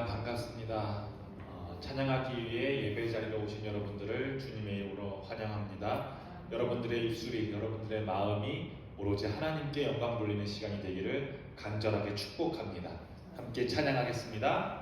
반갑습니다. 찬양하기 위해 예배 자리에 오신 여러분들을 주님의 이름으로 환영합니다. 여러분들의 입술이, 여러분들의 마음이 오로지 하나님께 영광 돌리는 시간이 되기를 간절하게 축복합니다. 함께 찬양하겠습니다.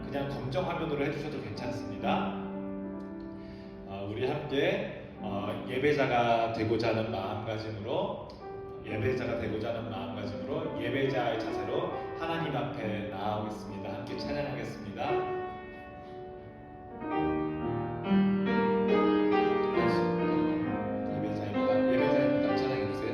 그냥 검정 화면으로 해주셔도 괜찮습니다. 우리 함께 예배자가 되고자 하는 마음가짐으로 예배자의 자세로 하나님 앞에 나아오겠습니다. 함께 찬양하겠습니다. 예배자입니다. 찬양해 주세요.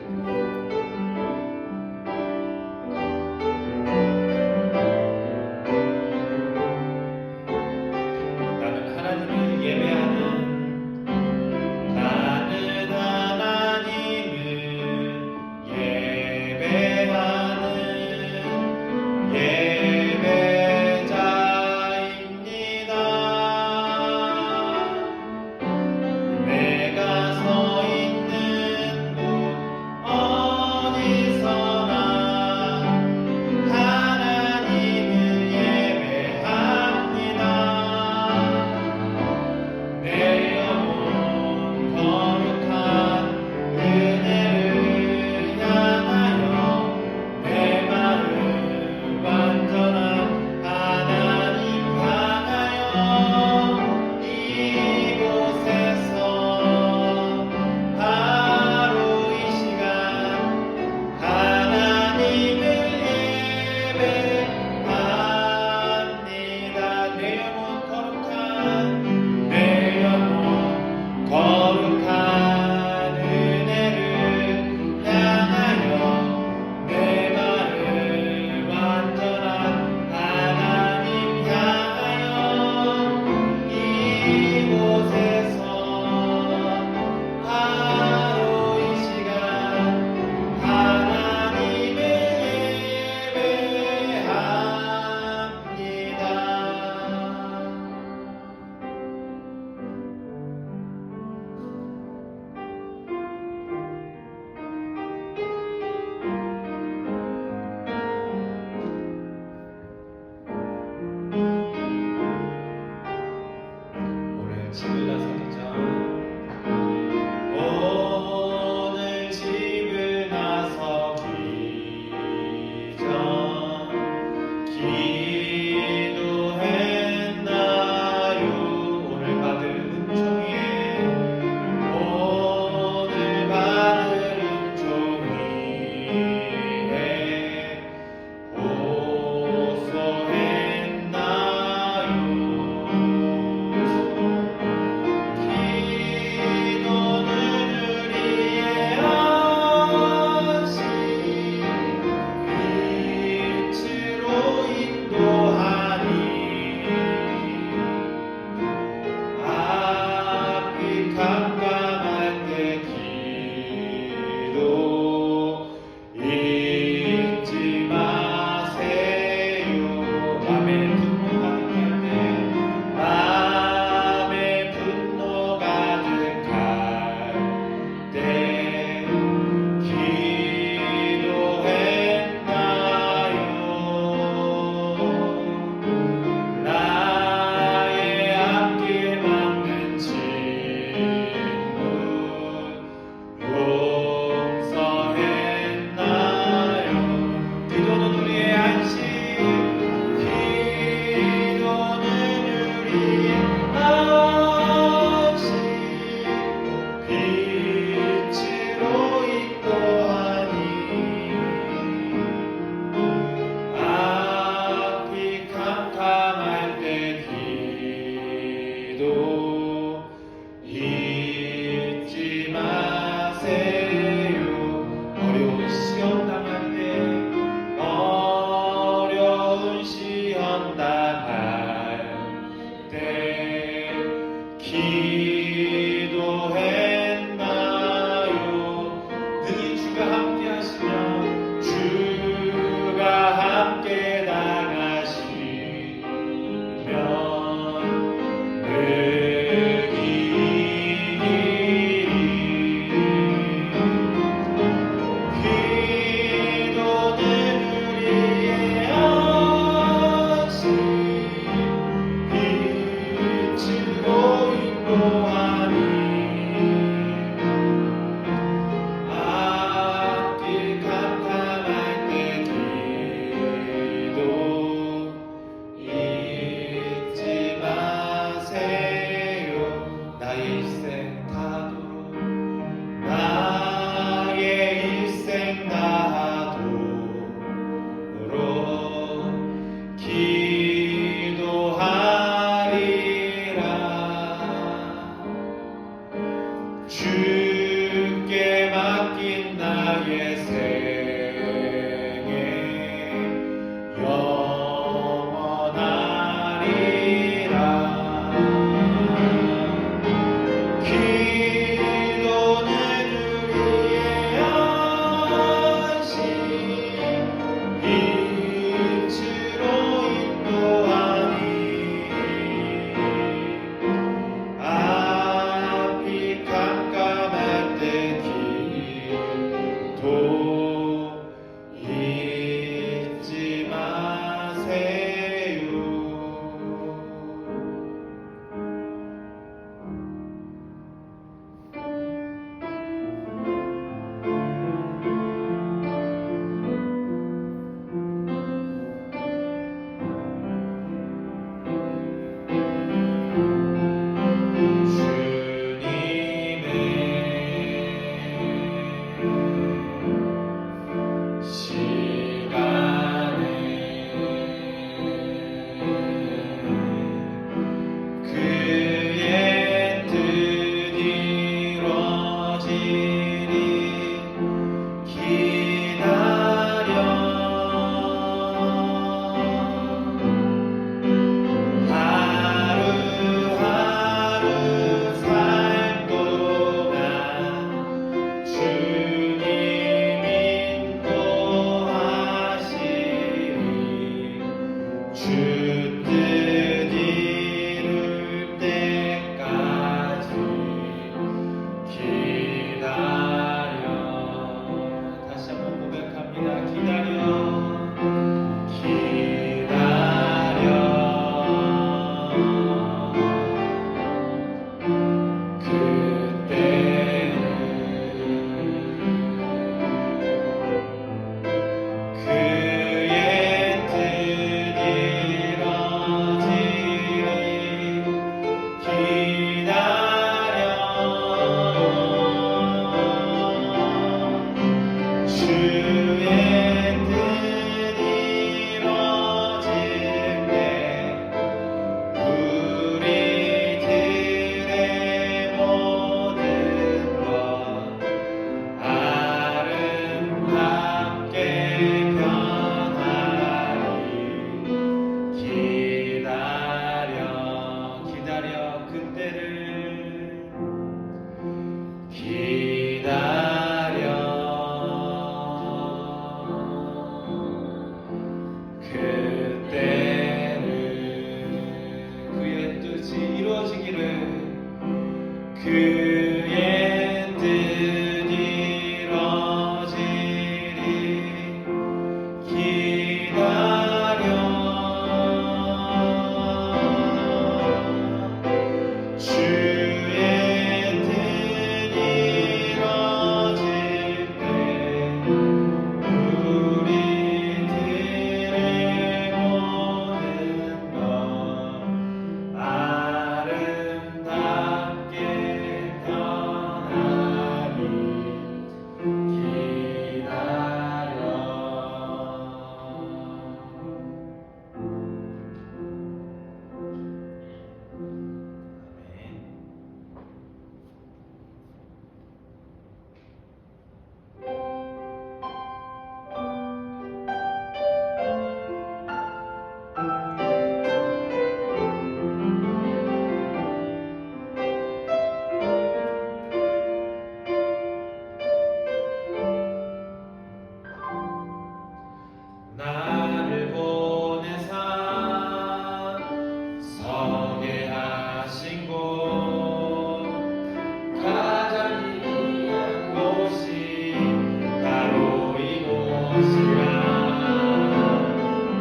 예배자입니다.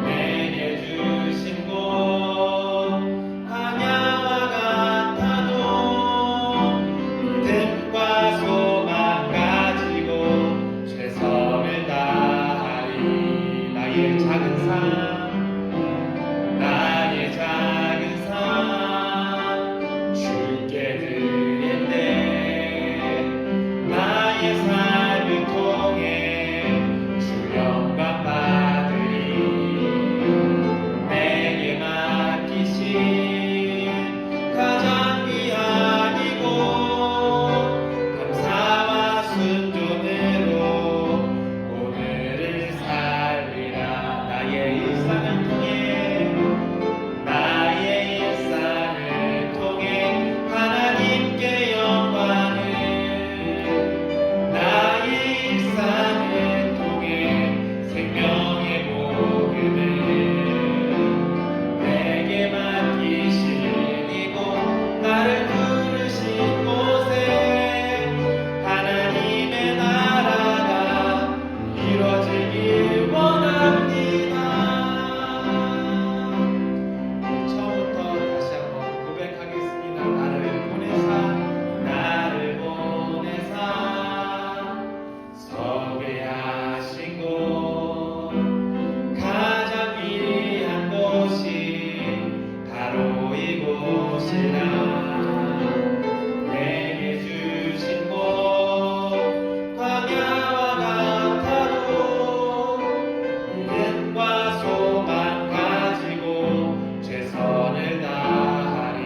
내게 주신 곳 광야와 같아도 믿음과 소망 가지고 최선을 다하리. 나의 작은 삶 주께 드릴 때 나의 삶을 통해 주 영광 받으리. 내게 맡기신 가장 귀한 이곳 감사와 순종으로 오늘을 살리라. 나의 일상을 통해 하나님께 영광을 나의 일상을 통해 생명의 복음을 내게 맡기신 이곳 나를 부르신 곳에 하나님의 나라가 이루어지길 원합니다. 처음부터 다시 한번 고백하겠습니다. 나를 보내사 섭외하신 곳 가장 귀한 곳이 바로 이곳이라. 내게 주신 곳 광야와 같아도 믿음과 소망 가지고 최선을 다하리.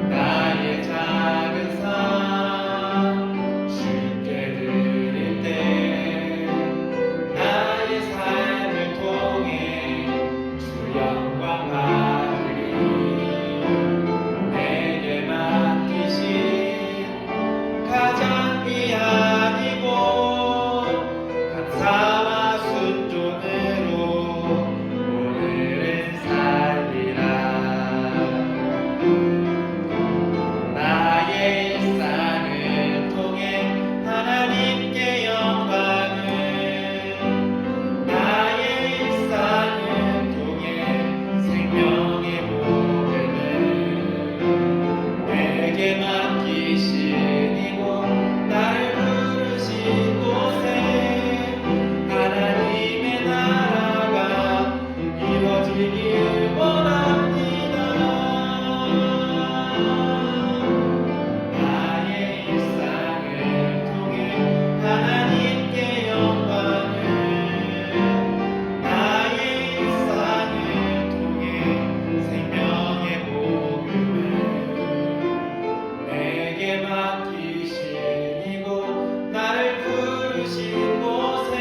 나의 작은 삶 주께 드릴 때 나의 삶을 통해 주 영광 받으리. 내게 맡기신 가장 귀한 이곳 감사와 순종으로 오늘은 살리라. 나의 일상을 통해 하나님께 영광을 나의 일상을 통해 생명의 복음을 내게 맡기신 이곳 나를 부르신 곳에 하나님의 나라가 이루어지길 원합니다. 나의 일상을 통해 하나님께 영광을 나의 일상을 통해 생명의 복음을 내게 맡기신 이곳 나를 부르신 곳에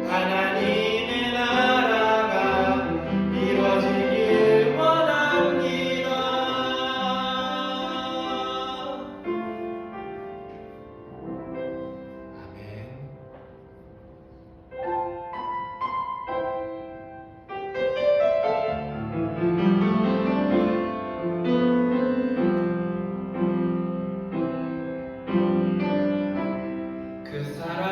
하나님의 나라가 이루어지길 원합니다. 아멘. 그 사랑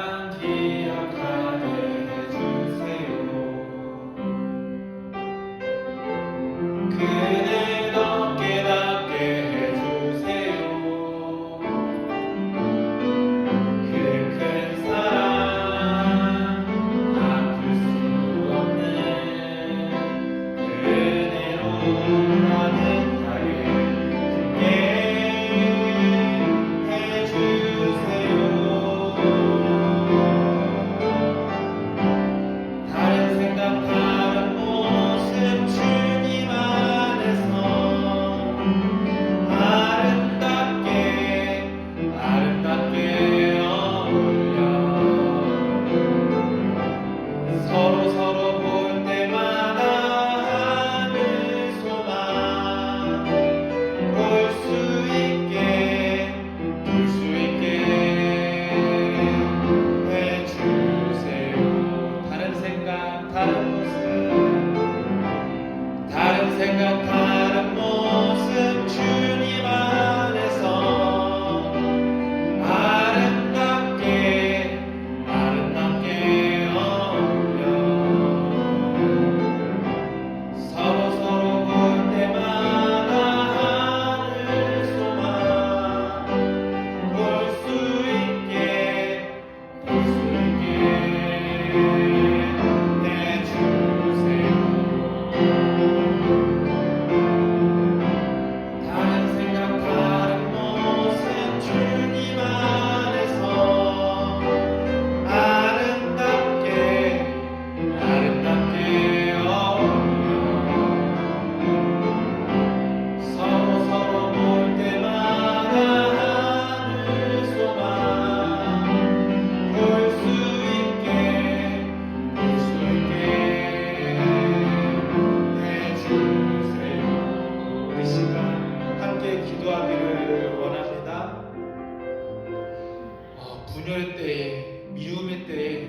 분열의 때에, 미움의 때에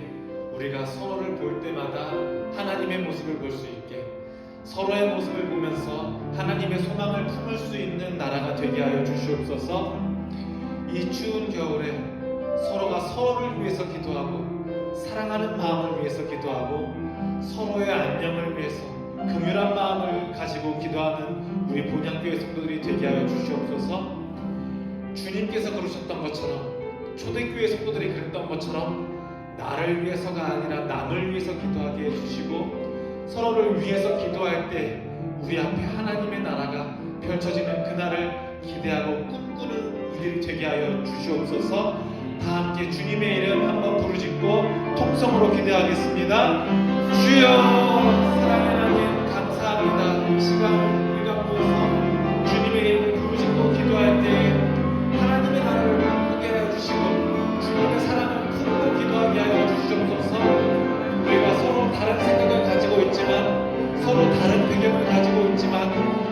우리가 서로를 볼 때마다 하나님의 모습을 볼 수 있게, 서로의 모습을 보면서 하나님의 소망을 품을 수 있는 나라가 되게 하여 주시옵소서. 이 추운 겨울에 서로가 서로를 위해서 기도하고 사랑하는 마음을 위해서 기도하고 서로의 안녕을 위해서 긍휼한 마음을 가지고 기도하는 우리 본향교회 성도들이 되게 하여 주시옵소서. 주님께서 그러셨던 것처럼, 초대교회 성도들이 그랬던 것처럼 나를 위해서가 아니라 남을 위해서 기도하게 해주시고, 서로를 위해서 기도할 때 우리 앞에 하나님의 나라가 펼쳐지는 그날을 기대하고 꿈꾸는 이들이 되게 하여 주시옵소서. 다 함께 주님의 이름 한번 부르짖고 통성으로 기대하겠습니다. 주여, 사랑의 하나님 감사합니다. 이 시간 우리가 모여서 주님의 이름을 부르짖고 기도할 때 하나님의 나라를 꿈꾸게 하여 주시고 주님의 사랑을 품고 기도하게 하여 주시옵소서. 우리가 서로 다른 생각을 가지고 있지만, 서로 다른 배경을 가지고 있지만,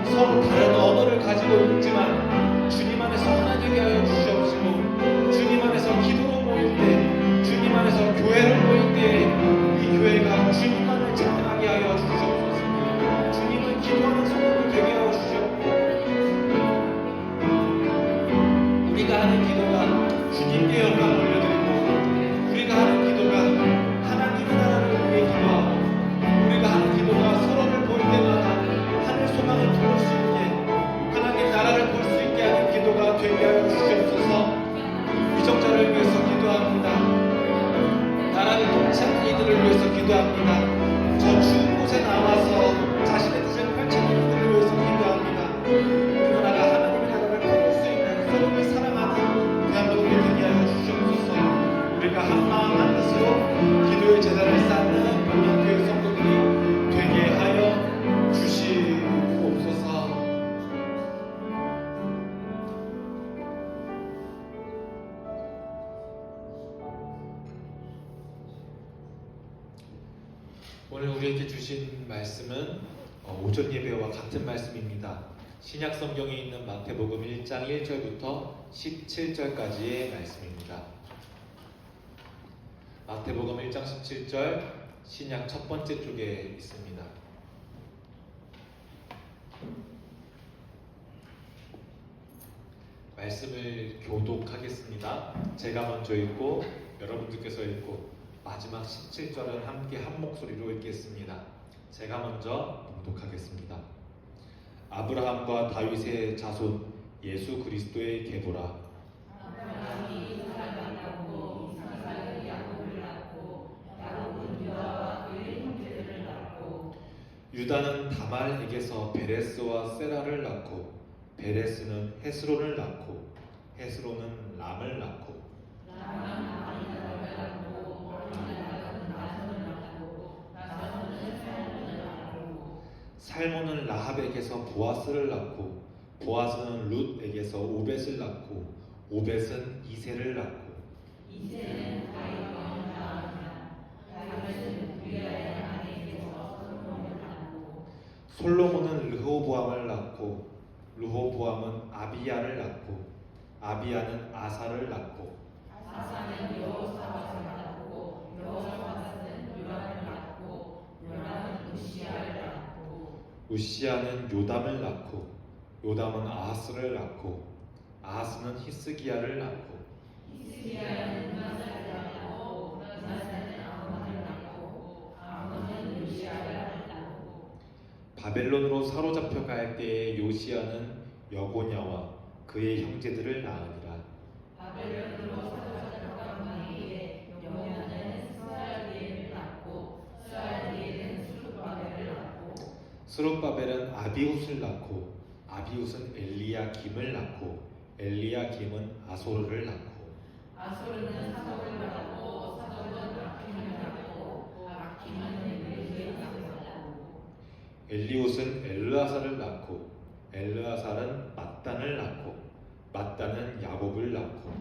서로 다른 언어를 가지고 있지만 주님 안에서 하나 되게 하여 주시옵시고, 주님 안에서 기도로 모일 때, 주님 안에서 교회로 모일 때 이 교회가 주님만을 찬양하게 하여 주시옵소서. 주님은 기도하는 성도들 되게 하여 주시옵고, 우리가 하는 기도가 주님께 영광을 올려드리고, 우리가 하는 기도가 하나님의 나라를 위해 기도하고, 우리가 하는 기도가 서로를 볼 때마다 하늘 소망을 품을 수 있게, 하나님 나라를 볼 수 있게 하는 기도가 되게 하여 주시옵소서. 위정자를 위해서 기도합니다. 나라를 통치하는 이들을 위해서 기도합니다. 저 추운 곳에 나와서 자신의 뜻을 펼치는 이들을 위해서 기도합니다. 우리나라가 하나님의 나라를 품을 수 있는, 서로를 사랑하는 대한민국이 되게 하여 주시옵소서. 우리가 한마음 한뜻으로 기도의 제단을 쌓는 본향교회 성도들이 되게 하여 주시옵소서. 오늘 우리에게 주신 말씀은 오전 예배와 같은 말씀입니다. 신약 성경에 있는 마태복음 1장 1절부터 17절까지의 말씀입니다. 마태복음 1장 17절, 신약 첫 번째 쪽에 있습니다. 말씀을 교독하겠습니다. 제가 먼저 읽고 여러분들께서 읽고 마지막 17절은 함께 한 목소리로 읽겠습니다. 제가 먼저 봉독하겠습니다. 아브라함과 다윗의 자손 예수 그리스도의 계보라. 아브라함이 이삭을 낳고 이삭이 야곱을 낳고 야곱은 유다와 그의 형제들을 낳고 유다는 다말에게서 베레스와 세라를 낳고 베레스는 헤스론을 낳고 헤스론은 람을 낳고 람은 아미나답을 낳고 아미나답은 나선을 낳고 나선은 살몬을 낳고 살몬은 라합에게서 보아스를 낳고 보아스는 룻에게서 오벳을 낳고 오벳은 이새를 낳고 이새는 다윗왕을 낳았으나 다윗은 우리아의 아내에게서 솔로몬을 낳고 솔로몬은 르호보암을 낳고 르호보암은 아비야를 낳고 아비야는 아사를 낳고 아사는 여호사밧을 낳고 여호사밧은 요람을 낳고 요람은 우시야를 낳고 우시야는 요담을 낳고 요담은 아하스를 낳고 아하스는 히스기야를 낳고 히스기야는 문하사를 낳고 문하사는 아몬을 낳고 아몬은 요시야를 낳고 바벨론으로 사로잡혀 갈 때에 요시야는 여고냐와 그의 형제들을 낳으니라. 바벨론으로 사로잡혀간 후에 여호야는 스알디엘을 낳고 스알디엘은 스룹바벨을 낳고 스룹바벨은 아비훗을 낳고 아비훗은 엘리야김을 낳고 엘리야김은 아소르를 낳고 아소르는 사독을 낳고 사독은 아킴을 낳고 아킴은 엘리에셀을 낳고 엘리훗은 엘르아살을 낳고 엘르아살은 mat단을 낳고 mat단은 야곱을 낳고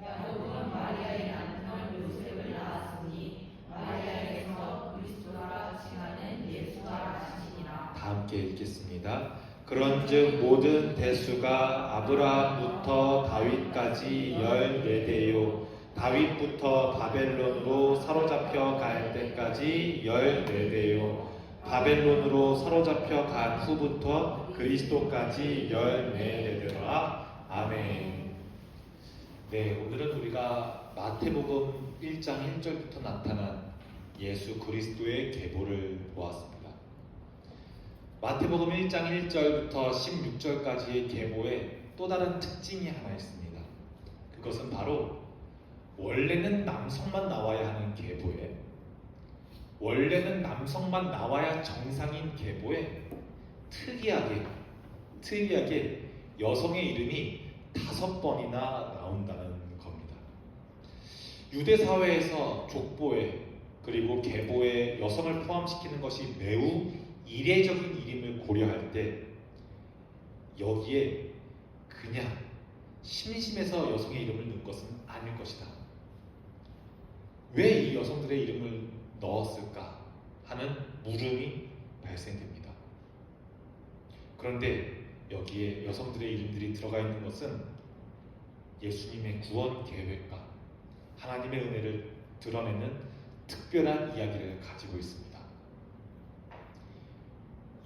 야곱은 마리아의 남편 요셉을 낳았으니 마리아에게서 그리스도라 칭하는 예수가 나시니라. 다 함께 읽겠습니다. 그런즉 모든 대수가 아브라함부터 다윗까지 14대요 다윗부터 바벨론으로 사로잡혀 갈 때까지 14대요. 바벨론으로 사로잡혀 간 후부터 그리스도까지 14대더라. 아멘. 네, 오늘은 우리가 마태복음 1장 1절부터 나타난 예수 그리스도의 계보를 보았습니다. 마태복음 1장 1절부터 16절까지의 계보에 또 다른 특징이 하나 있습니다. 그것은 바로 원래는 남성만 나와야 하는 계보에, 원래는 남성만 나와야 정상인 계보에 특이하게 여성의 이름이 5번이나 나온다는 겁니다. 유대 사회에서 족보에 그리고 계보에 여성을 포함시키는 것이 매우 이례적인 이름을 고려할 때 여기에 그냥 심심해서 여성의 이름을 넣은 것은 아닐 것이다. 왜 이 여성들의 이름을 넣었을까 하는 물음이 발생됩니다. 그런데 여기에 여성들의 이름들이 들어가 있는 것은 예수님의 구원 계획과 하나님의 은혜를 드러내는 특별한 이야기를 가지고 있습니다.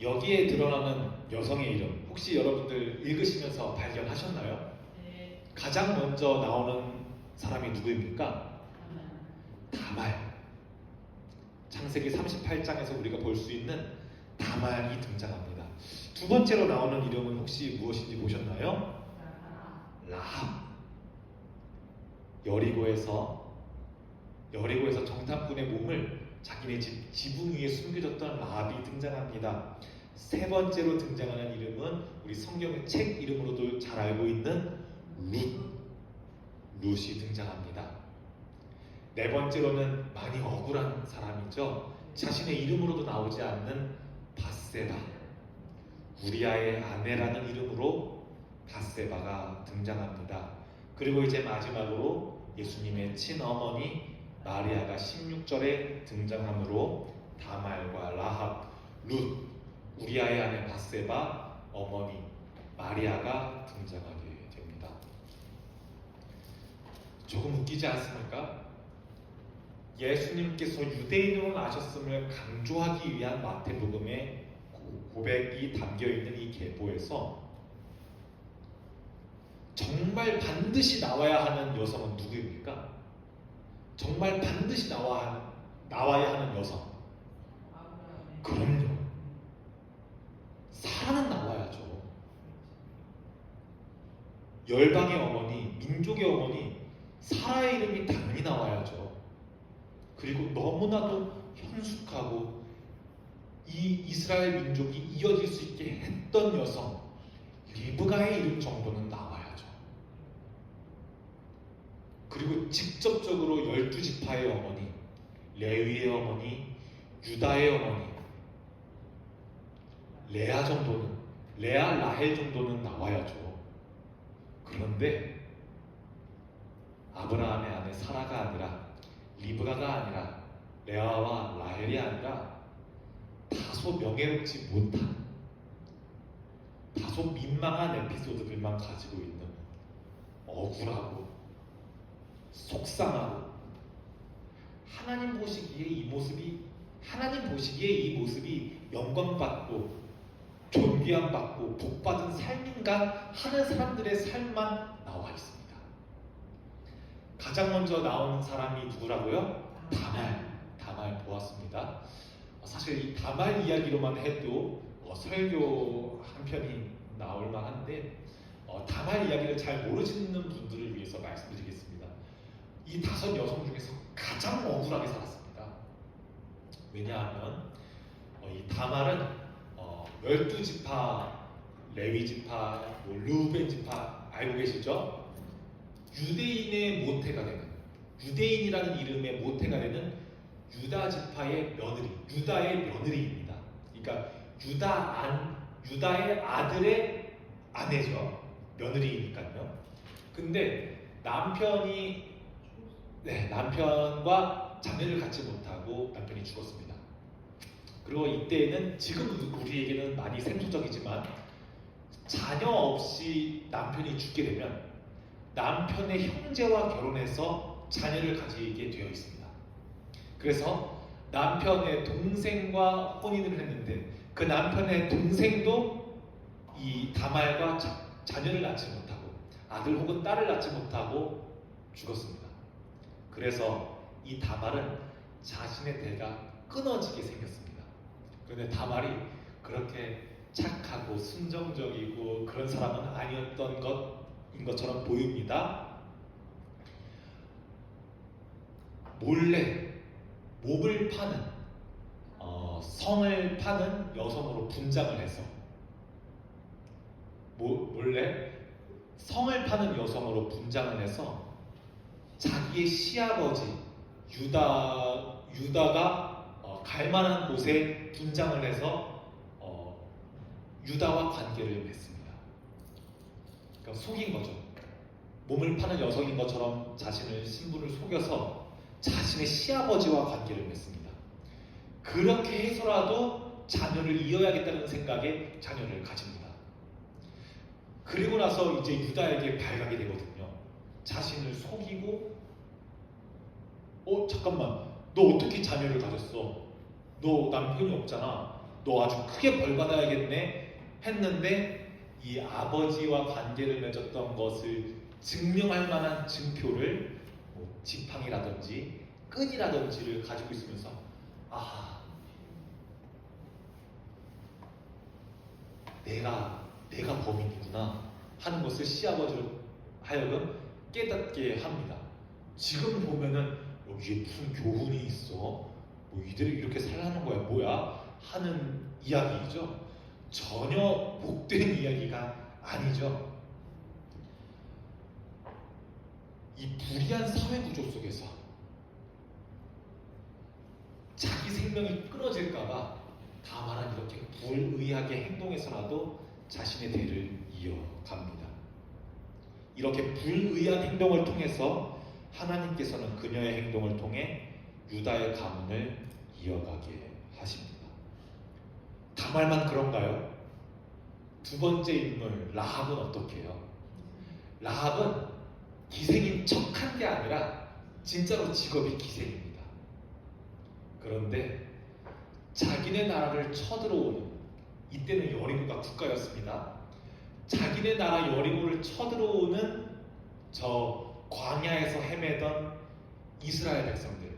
여기에 드러나는 여성의 이름 혹시 여러분들 읽으시면서 발견하셨나요? 네. 가장 먼저 나오는 사람이 누구입니까? 다말. 창세기 38장에서 우리가 볼 수 있는 다말이 등장합니다. 두 번째로 나오는 이름은 혹시 무엇인지 보셨나요? 라합. 여리고에서 정탐꾼의 몸을 자기네 집 지붕 위에 숨겨졌던 라합이 등장합니다. 세 번째로 등장하는 이름은 우리 성경의 책 이름으로도 잘 알고 있는 룻이 등장합니다. 네 번째로는 많이 억울한 사람이죠. 자신의 이름으로도 나오지 않는 밧세바, 우리아의 아내라는 이름으로 밧세바가 등장합니다. 그리고 이제 마지막으로 예수님의 친어머니 마리아가 16절에 등장함으로 다말과 라합, 룻, 우리아의 아내 밧세바, 어머니 마리아가 등장하게 됩니다. 조금 웃기지 않습니까? 예수님께서 유대인으로 나셨음을 강조하기 위한 마태복음의 고백이 담겨있는 이 계보에서 정말 반드시 나와야 하는 여성은 누구입니까? 정말 반드시 나와야 하는 여성. 그럼요. 사라는 나와야죠. 열방의 어머니, 민족의 어머니 사라의 이름이 당연히 나와야죠. 그리고 너무나도 현숙하고 이 이스라엘 민족이 이어질 수 있게 했던 여성 리브가의 이름 정도는 나와야죠. 그리고 직접적으로 12지파의 어머니, 레위의 어머니, 유다의 어머니, 레아 라헬 정도는 나와야죠. 그런데 아브라함의 아내 사라가 아니라 리브가가 아니라 레아와 라헬이 아니라 다소 명예롭지 못한 다소 민망한 에피소드들만 가지고 있는 억울하고 속상하고 하나님 보시기에 이 모습이 영광받고 존귀함받고 복받은 삶인가 하는 사람들의 삶만 나와 있습니다. 가장 먼저 나온 사람이 누구라고요? 다말 보았습니다. 사실 이 다말 이야기로만 해도 설교 한 편이 나올 만한데 다말 이야기를 잘 모르시는 분들을 위해서 말씀드리겠습니다. 이 5 여성 중에서 가장 억울하게 살았습니다. 왜냐하면 이 다말은 12지파, 레위지파, 르우벤지파 알고 계시죠? 유대인의 모태가 되는, 유대인이라는 이름의 모태가 되는 유다지파의 며느리, 유다의 며느리입니다. 그러니까 유다의 아들의 아내죠. 며느리니까요. 근데 남편과 자녀를 갖지 못하고 남편이 죽었습니다. 그리고 이때에는 지금 우리에게는 많이 생소적이지만 자녀 없이 남편이 죽게 되면 남편의 형제와 결혼해서 자녀를 가지게 되어 있습니다. 그래서 남편의 동생과 혼인을 했는데 그 남편의 동생도 이 다말과 자녀를 낳지 못하고 아들 혹은 딸을 낳지 못하고 죽었습니다. 그래서 이 다말은 자신의 대가 끊어지게 생겼습니다. 그런데 다말이 그렇게 착하고 순정적이고 그런 사람은 아니었던 것인 것처럼 보입니다. 몰래 몹을 파는 성을 파는 여성으로 분장을 해서 몰래 성을 파는 여성으로 분장을 해서 자기의 시아버지 유다가 갈 만한 곳에 분장을 해서 유다와 관계를 맺습니다. 그러니까 속인 거죠. 몸을 파는 여성인 것처럼 자신을 신분을 속여서 자신의 시아버지와 관계를 맺습니다. 그렇게 해서라도 자녀를 이어야겠다는 생각에 자녀를 가집니다. 그리고 나서 이제 유다에게 발각이 되거든요. 자신을 속이고 잠깐만, 너 어떻게 자녀를 가졌어? 너 남편이 없잖아. 너 아주 크게 벌 받아야겠네 했는데 이 아버지와 관계를 맺었던 것을 증명할 만한 증표를 지팡이라든지 끈이라든지를 가지고 있으면서 내가 범인이구나 하는 것을 시아버지로 하여금 깨닫게 합니다. 지금 보면은 여기에 무슨 교훈이 있어? 뭐 이들이 이렇게 살라는 거야 뭐야? 하는 이야기이죠. 전혀 복된 이야기가 아니죠. 이 불의한 사회 구조 속에서 자기 생명이 끊어질까봐 다만은 이렇게 불의하게 행동해서라도 자신의 대를 이어갑니다. 이렇게 불의한 행동을 통해서 하나님께서는 그녀의 행동을 통해 유다의 가문을 이어가게 하십니다. 다말만 그런가요? 두 번째 인물 라합은 어떻게 해요? 라합은 기생인 척한 게 아니라 진짜로 직업이 기생입니다. 그런데 자기네 나라를 쳐들어오는, 이때는 여리고가 국가였습니다. 자기네 나라 여리고를 쳐들어오는 저 광야에서 헤매던 이스라엘 백성들,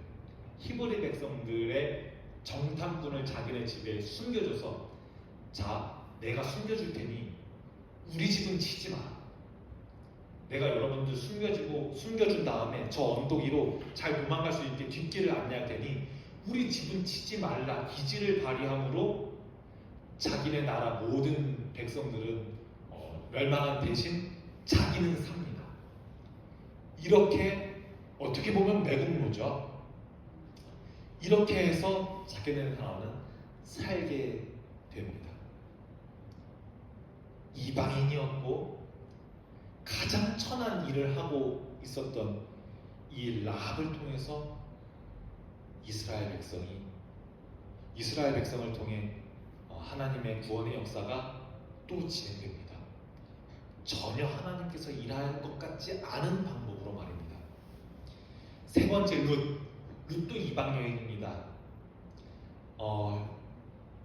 히브리 백성들의 정탐꾼을 자기네 집에 숨겨줘서 자, 내가 숨겨줄 테니 우리 집은 치지 마. 내가 여러분들 숨겨준 다음에 저 언덕 위로 잘 도망갈 수 있게 뒷길을 안내할 테니 우리 집은 치지 말라 기지를 발휘함으로 자기네 나라 모든 백성들은 멸망한 대신 자기는 삽니다. 이렇게 어떻게 보면 매국노죠. 이렇게 해서 자기네 나라는 살게 됩니다. 이방인이었고 가장 천한 일을 하고 있었던 이 라합을 통해서 이스라엘 백성을 통해 하나님의 구원의 역사가 또 진행됩니다. 전혀 하나님께서 일할 것 같지 않은 방법으로 말입니다. 세 번째 룻도 이방 여인입니다.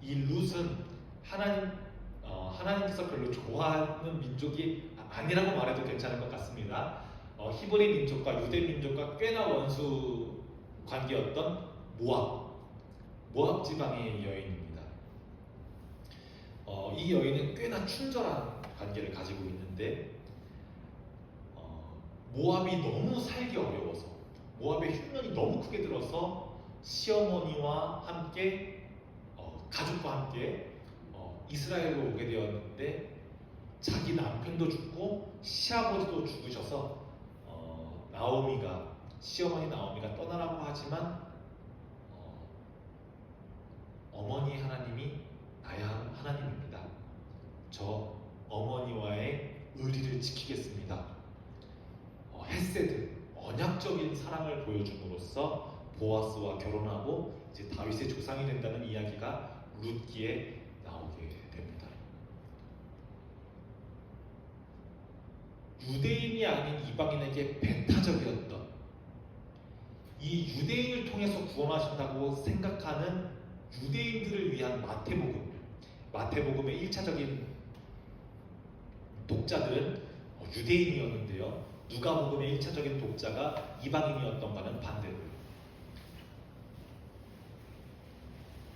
이 룻은 하나님께서 별로 좋아하는 민족이 아니라고 말해도 괜찮을 것 같습니다. 히브리 민족과 유대 민족과 꽤나 원수 관계였던 모압 지방의 여인입니다. 이 여인은 꽤나 충절한 관계를 가지고 있는데 모압이 너무 살기 어려워서 모압의 흉년이 너무 크게 들어서 시어머니와 함께 가족과 함께 이스라엘로 오게 되었는데 자기 남편도 죽고 시아버지도 죽으셔서 시어머니 나오미가 떠나라고 하지만 어머니 하나님이 나의 하나님입니다. 저 어머니와의 의리를 지키겠습니다. 헤세드, 언약적인 사랑을 보여줌으로써 보아스와 결혼하고 이제 다윗의 조상이 된다는 이야기가 룻기에 나오게 됩니다. 유대인이 아닌 이방인에게 배타적이었던 이 유대인을 통해서 구원하신다고 생각하는 유대인들을 위한 마태복음의 1차적인 독자들은 유대인이었는데요. 누가복음의 1차적인 독자가 이방인이었던가는 반대로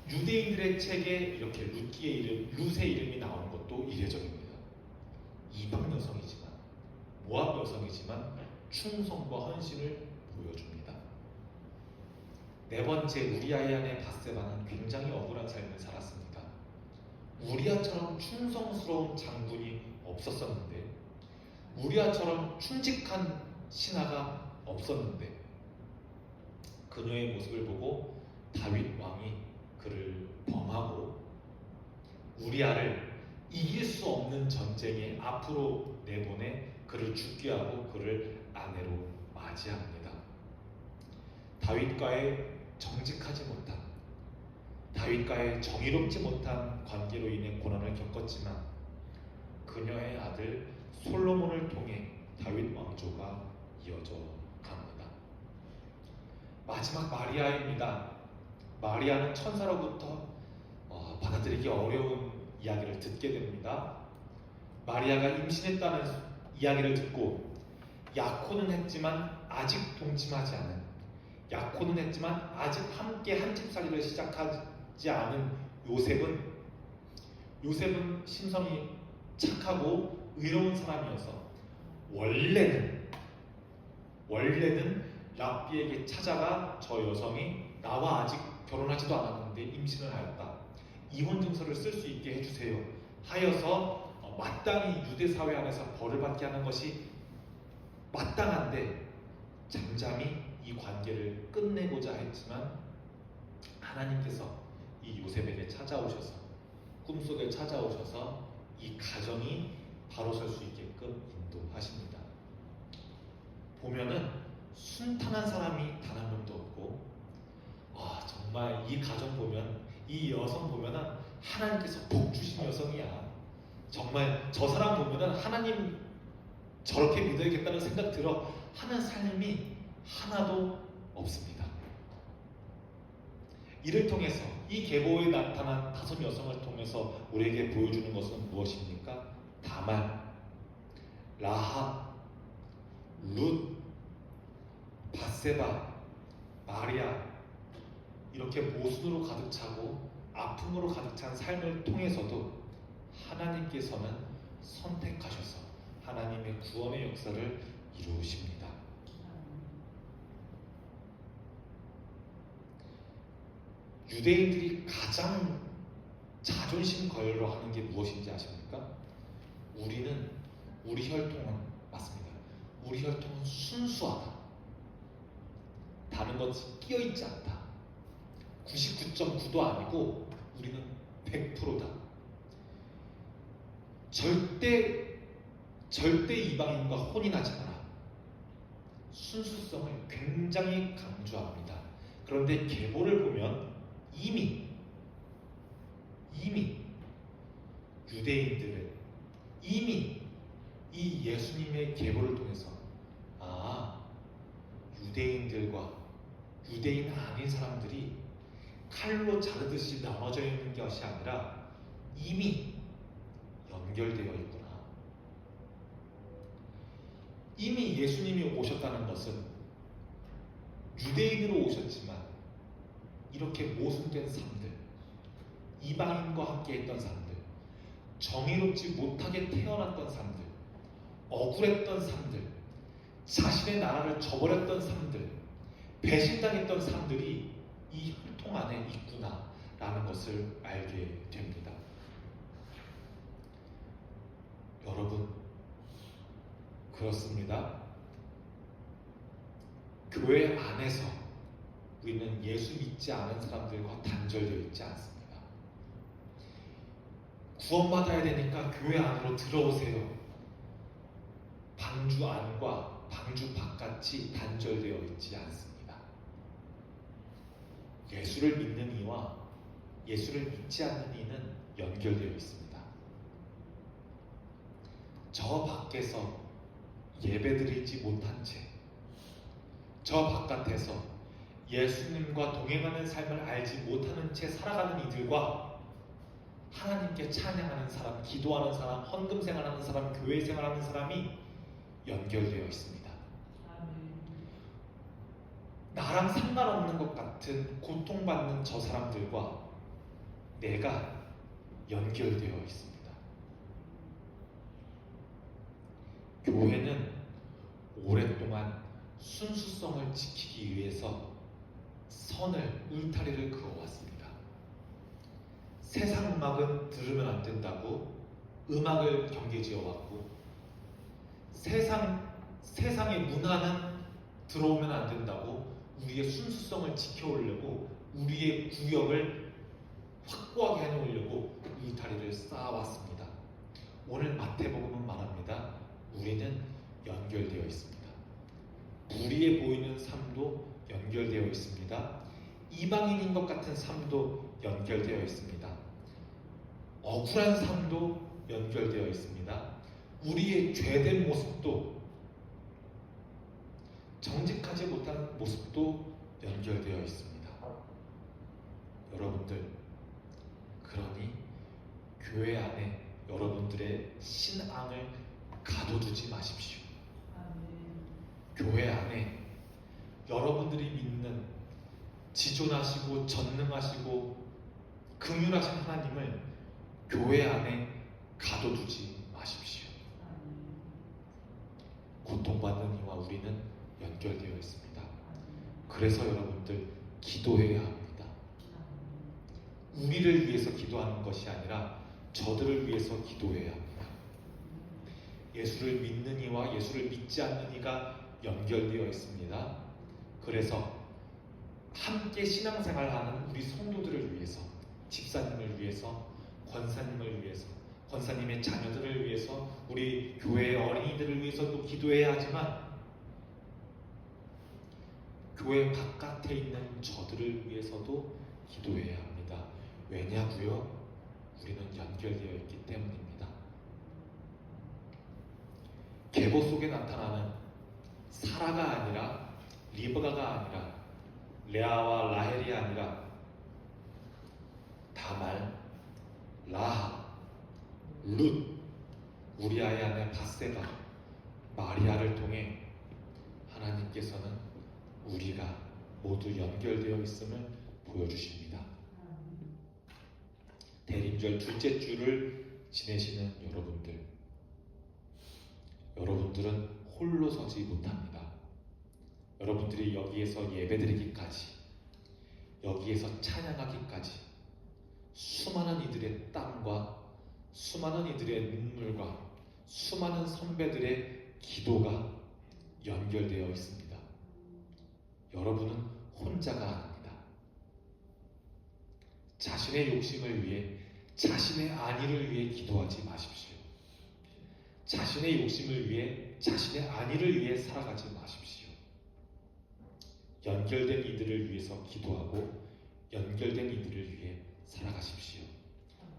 유대인들의 책에 이렇게 룻의 이름이 나오는 것도 이례적입니다. 이방 여성이지만 모압 여성이지만 충성과 헌신을 보여줍니다. 네 번째, 우리아의 아내 바세바는 굉장히 억울한 삶을 살았습니다. 우리아처럼 충성스러운 장군이 없었었는데, 우리아처럼 충직한 신하가 없었는데, 그녀의 모습을 보고 다윗 왕이 그를 범하고 우리아를 이길 수 없는 전쟁에 앞으로 내보내 그를 죽게 하고 그를 아내로 맞이합니다. 다윗과의 정직하지 못한, 다윗과의 정의롭지 못한 관계로 인해 고난을 겪었지만 그녀의 아들 솔로몬을 통해 다윗 왕조가 이어져 갑니다. 마지막 마리아입니다. 마리아는 천사로부터 받아들이기 어려운 이야기를 듣게 됩니다. 마리아가 임신했다는 이야기를 듣고 약혼은 했지만 아직 동침하지 않은, 약혼은 했지만 아직 함께 한 집살이를 시작하지 않은 요셉은 심성이 착하고 의로운 사람이어서 원래는 랍비에게 찾아가 저 여성이 나와 아직 결혼하지도 않았는데 임신을 하였다, 이혼 증서를 쓸 수 있게 해주세요 하여서 마땅히 유대 사회 안에서 벌을 받게 하는 것이 마땅한데 잠잠히 이 관계를 끝내고자 했지만 하나님께서 이 요셉에게 찾아오셔서, 꿈속에 찾아오셔서 이 가정이 바로 설 수 있게끔 인도하십니다. 보면은 순탄한 사람이 단 한 명도 없고, 정말 이 가정 보면, 이 여성 보면은 하나님께서 복 주신 여성이야. 정말 저 사람 보면은 하나님 저렇게 믿어야겠다는 생각 들어 하는 삶이 하나도 없습니다. 이를 통해서, 이 계보에 나타난 5 여성을 통해서 우리에게 보여주는 것은 무엇입니까? 다만, 라합, 룻, 바세바, 마리아, 이렇게 모순으로 가득 차고 아픔으로 가득 찬 삶을 통해서도 하나님께서는 선택하셔서 하나님의 구원의 역사를 이루십니다. 유대인들이 가장 자존심 걸러 하는 게 무엇인지 아십니까? 우리 혈통은 맞습니다. 우리 혈통은 순수하다. 다른 것이 끼어있지 않다. 99.9도 아니고 우리는 100%다. 절대 이방인과 혼인하지 마라. 순수성을 굉장히 강조합니다. 그런데 계보를 보면 이미 유대인들은 이미 이 예수님의 계보를 통해서 유대인들과 유대인 아닌 사람들이 칼로 자르듯이 나눠져 있는 것이 아니라 이미 연결되어 있구나. 이미 예수님이 오셨다는 것은 유대인으로 오셨지만 이렇게 모순된 삶들, 이방인과 함께 했던 삶들, 정의롭지 못하게 태어났던 삶들, 억울했던 삶들, 자신의 나라를 저버렸던 삶들, 배신당했던 삶들이 이 혈통 안에 있구나라는 것을 알게 됩니다. 여러분, 그렇습니다. 교회 안에서 우리는 예수 믿지 않은 사람들과 단절되어 있지 않습니다. 구원받아야 되니까 교회 안으로 들어오세요. 방주 안과 방주 바깥이 단절되어 있지 않습니다. 예수를 믿는 이와 예수를 믿지 않는 이는 연결되어 있습니다. 저 밖에서 예배드리지 못한 채, 저 바깥에서 예수님과 동행하는 삶을 알지 못하는 채 살아가는 이들과 하나님께 찬양하는 사람, 기도하는 사람, 헌금 생활하는 사람, 교회 생활하는 사람이 연결되어 있습니다. 나랑 상관없는 것 같은 고통받는 저 사람들과 내가 연결되어 있습니다. 교회는 오랫동안 순수성을 지키기 위해서 선을, 울타리를 그어왔습니다. 세상 음악은 들으면 안 된다고 음악을 경계지어왔고, 세상의 문화는 들어오면 안 된다고 우리의 순수성을 지켜오려고, 우리의 구역을 확고하게 해놓으려고 울타리를 쌓아왔습니다. 오늘 마태복음은 말합니다. 우리는 연결되어 있습니다. 불의해 보이는 삶도 연결되어 있습니다. 이방인인 것 같은 삶도 연결되어 있습니다. 억울한 삶도 연결되어 있습니다. 우리의 죄된 모습도, 정직하지 못한 모습도 연결되어 있습니다. 여러분들, 그러니 교회 안에 여러분들의 신앙을 가둬두지 마십시오. 교회 안에 여러분들이 믿는 지존하시고 전능하시고 긍휼하신 하나님을 교회 안에 가둬두지 마십시오. 고통받는 이와 우리는 연결되어 있습니다. 그래서 여러분들 기도해야 합니다. 우리를 위해서 기도하는 것이 아니라 저들을 위해서 기도해야 합니다. 예수를 믿는 이와 예수를 믿지 않는 이가 연결되어 있습니다. 그래서 함께 신앙생활하는 우리 성도들을 위해서, 집사님을 위해서, 권사님을 위해서, 권사님의 자녀들을 위해서, 우리 교회의 어린이들을 위해서도 기도해야 하지만 교회 바깥에 있는 저들을 위해서도 기도해야 합니다. 왜냐고요? 우리는 연결되어 있기 때문입니다. 계보 속에 나타나는 사라가 아니라, 리브가가 아니라, 레아와 라헬이 아니라 다말, 라하, 룻, 우리아의 아내 바세바, 마리아를 통해 하나님께서는 우리가 모두 연결되어 있음을 보여주십니다. 대림절 둘째 주를 지내시는 여러분들은 홀로 서지 못합니다. 여러분들이 여기에서 예배드리기까지, 여기에서 찬양하기까지 수많은 이들의 땀과 수많은 이들의 눈물과 수많은 선배들의 기도가 연결되어 있습니다. 여러분은 혼자가 아닙니다. 자신의 욕심을 위해, 자신의 안위를 위해 기도하지 마십시오. 자신의 욕심을 위해, 자신의 안위를 위해 살아가지 마십시오. 연결된 이들을 위해서 기도하고 연결된 이들을 위해 살아가십시오.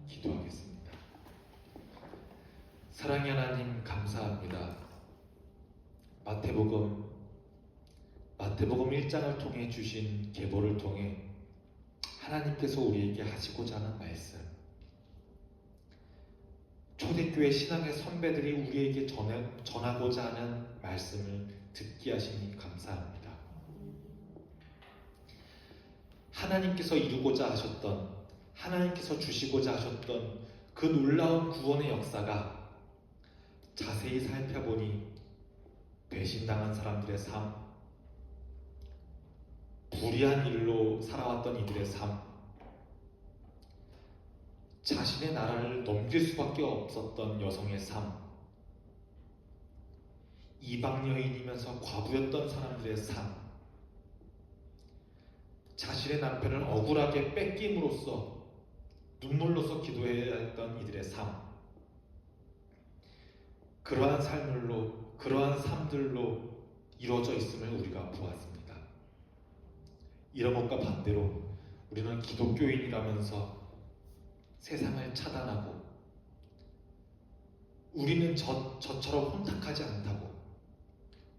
기도하겠습니다. 사랑의 하나님, 감사합니다. 마태복음 1장을 통해 주신 계보를 통해 하나님께서 우리에게 하시고자 하는 말씀, 초대교회 신앙의 선배들이 우리에게 전하고자 하는 말씀을 듣게 하시니 감사합니다. 하나님께서 이루고자 하셨던, 하나님께서 주시고자 하셨던 그 놀라운 구원의 역사가 자세히 살펴보니 배신당한 사람들의 삶, 불의한 일로 살아왔던 이들의 삶, 자신의 나라를 넘길 수밖에 없었던 여성의 삶, 이방 여인이면서 과부였던 사람들의 삶, 자신의 남편을 억울하게 뺏김으로써 눈물로써 기도해야 했던 이들의 삶, 그러한 삶들로 이루어져 있음을 우리가 보았습니다. 이런 것과 반대로 우리는 기독교인이라면서 세상을 차단하고, 우리는 저처럼 혼탁하지 않다고,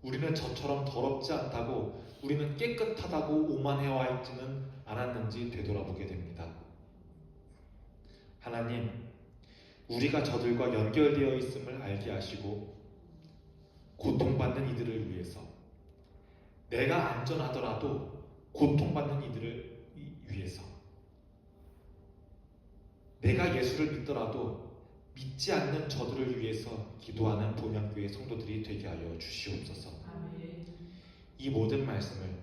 우리는 저처럼 더럽지 않다고, 우리는 깨끗하다고 오만해와 있지는 않았는지 되돌아보게 됩니다. 하나님, 우리가 저들과 연결되어 있음을 알게 하시고 고통받는 이들을 위해서, 내가 안전하더라도 고통받는 이들을 위해서, 내가 예수를 믿더라도 믿지 않는 저들을 위해서 기도하는 본향교회 성도들이 되게 하여 주시옵소서. 이 모든 말씀을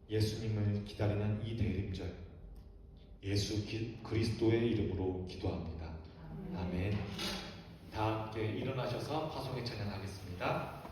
예수님을 기다리는 이 대림절 예수 그리스도의 이름으로 기도합니다. 아멘. 다 함께 일어나셔서 화송의 찬양하겠습니다.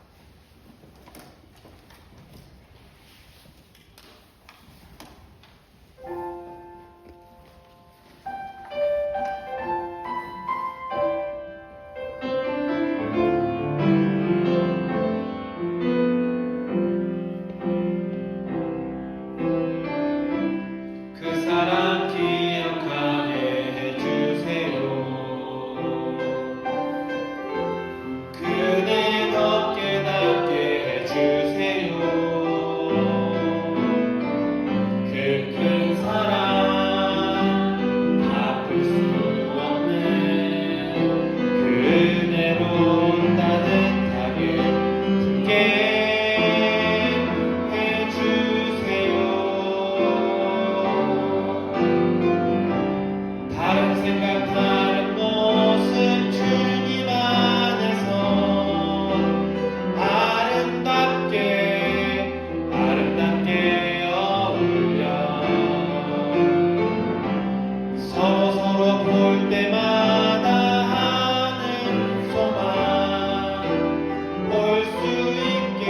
그 사랑 기억하게 해주세요. 그대 더 깨닫게 해주세요. 그 큰 사랑 갚을 수 없는 그 은혜로 따뜻하게 품게 해주세요. 다른 생각 다른 모습 주님 안에서 아름답게 어울려 서로 볼 때마다 하는 소망 볼 수 있게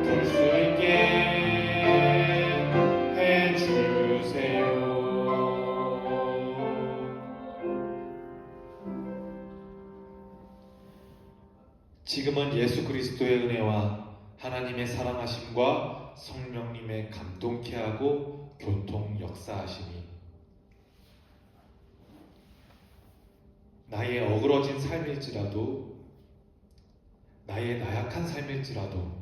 볼 수 있게 해주세요. 지금은 예수 그리스도의 은혜와 하나님의 사랑하심과 성령님의 감동케 하고 교통 역사하심이 나의 어그러진 삶일지라도, 나의 나약한 삶일지라도,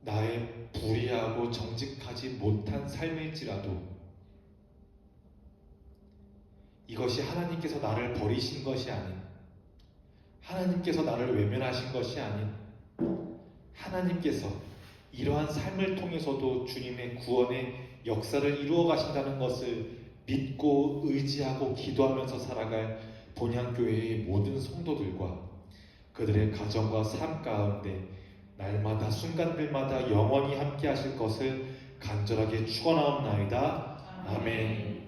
나의 불의하고 정직하지 못한 삶일지라도, 이것이 하나님께서 나를 버리신 것이 아닌, 하나님께서 나를 외면하신 것이 아닌, 하나님께서 이러한 삶을 통해서도 주님의 구원의 역사를 이루어 가신다는 것을 믿고 의지하고 기도하면서 살아갈 본향교회의 모든 성도들과 그들의 가정과 삶 가운데 날마다 순간들마다 영원히 함께 하실 것을 간절하게 축원하옵나이다. 아멘.